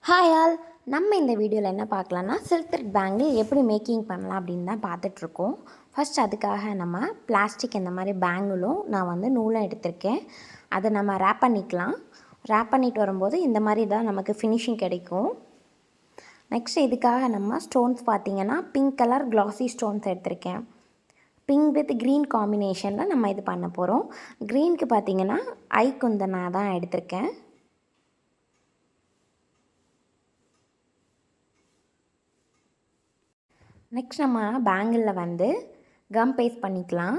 Hi all, நம்ம இந்த வீடியோவில் என்ன பார்க்கலான்னா சில்க் த்ரெட் பேங்கிள் எப்படி மேக்கிங் பண்ணலாம் அப்படின்னு தான் பார்த்துட்ருக்கோம். ஃபஸ்ட் அதுக்காக நம்ம பிளாஸ்டிக் இந்த மாதிரி பேங்கிளும் நான் நூலும் எடுத்திருக்கேன். அதை நம்ம ரேப் பண்ணிக்கலாம். ரேப் பண்ணிட்டு வரும்போது இந்த மாதிரி தான் நமக்கு ஃபினிஷிங் கிடைக்கும். நெக்ஸ்ட் இதுக்காக நம்ம ஸ்டோன்ஸ் பார்த்திங்கன்னா பிங்க் கலர் க்ளாஸி ஸ்டோன்ஸ் எடுத்திருக்கேன். பிங்க் வித் க்ரீன் காம்பினேஷனில் நம்ம இது பண்ண போகிறோம். க்ரீனுக்கு பார்த்திங்கன்னா குந்தனா தான் எடுத்திருக்கேன். நெக்ஸ்ட் நம்ம பேங்கிளில் கம் பேஸ்ட் பண்ணிக்கலாம்.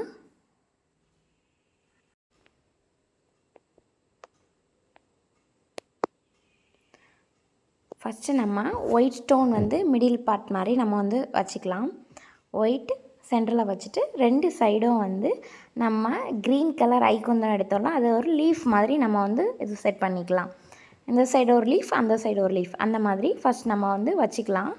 ஃபஸ்ட்டு நம்ம ஒயிட் ஸ்டோன் மிடில் பார்ட் மாதிரி நம்ம வச்சுக்கலாம். ஒயிட் சென்டரில் வச்சுட்டு ரெண்டு சைடும் நம்ம க்ரீன் கலர் ஐக்குந்தன் எடுத்தோம்னா அது ஒரு லீஃப் மாதிரி நம்ம இது செட் பண்ணிக்கலாம். இந்த சைடு ஒரு லீஃப், அந்த சைடு ஒரு லீஃப், அந்த மாதிரி ஃபஸ்ட் நம்ம வச்சுக்கலாம்.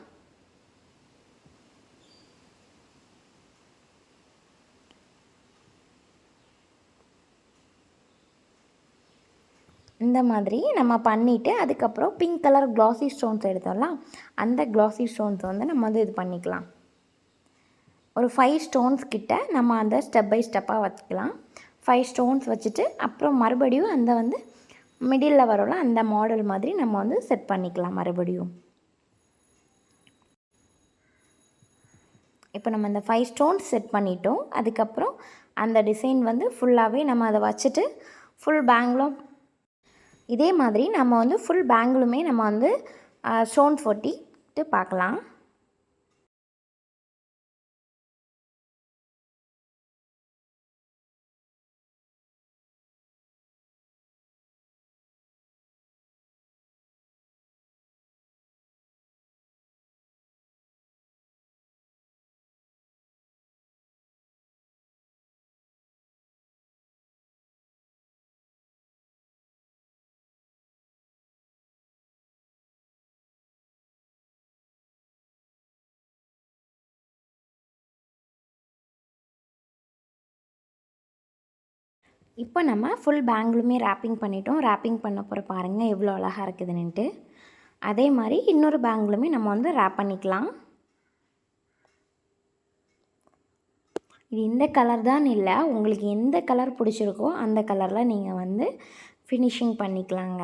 இந்த மாதிரி நம்ம பண்ணிவிட்டு அதுக்கப்புறம் பிங்க் கலர் க்ளாஸி ஸ்டோன்ஸ் எடுத்தோம்ல, அந்த க்ளாஸி ஸ்டோன்ஸ் நம்ம இது பண்ணிக்கலாம். ஒரு 5 ஸ்டோன்ஸ் கிட்ட நம்ம அந்த ஸ்டெப் பை ஸ்டெப்பாக வச்சுக்கலாம். 5 ஸ்டோன்ஸ் வச்சுட்டு அப்புறம் மறுபடியும் அந்த மிடில் வரோம்ல அந்த மாடல் மாதிரி நம்ம செட் பண்ணிக்கலாம் மறுபடியும். இப்போ நம்ம இந்த 5 ஸ்டோன்ஸ் செட் பண்ணிட்டோம். அதுக்கப்புறம் அந்த டிசைன் ஃபுல்லாகவே நம்ம அதை வச்சுட்டு ஃபுல் பேங்கிளும் இதே மாதிரி நம்ம ஃபுல் பேங்கிளுமே நம்ம ஸ்டோன்ஸ் ஒட்டிட்டு பார்க்கலாம். இப்போ நம்ம ஃபுல் பேங்கிளுமே ரேப்பிங் பண்ணிட்டோம். ரேப்பிங் பண்ண போகிற பாருங்கள் எவ்வளோ அழகாக இருக்குதுன்னுட்டு. அதே மாதிரி இன்னொரு பேங்கிளுமே நம்ம ரேப் பண்ணிக்கலாம். இது இந்த கலர் தான் இல்லை, உங்களுக்கு எந்த கலர் பிடிச்சிருக்கோ அந்த கலரில் நீங்கள் ஃபினிஷிங் பண்ணிக்கலாங்க.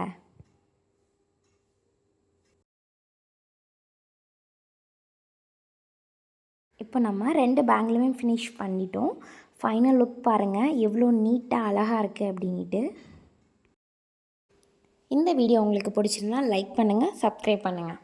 இப்போ நம்ம 2 பேங்கிளுமே ஃபினிஷ் பண்ணிட்டோம். ஃபைனல் லுக் பாருங்கள் எவ்வளோ நீட்டாக அழகாக இருக்குது அப்படின்ட்டு. இந்த வீடியோ உங்களுக்கு பிடிச்சிருந்தா லைக் பண்ணுங்கள், சப்ஸ்கிரைப் பண்ணுங்கள்.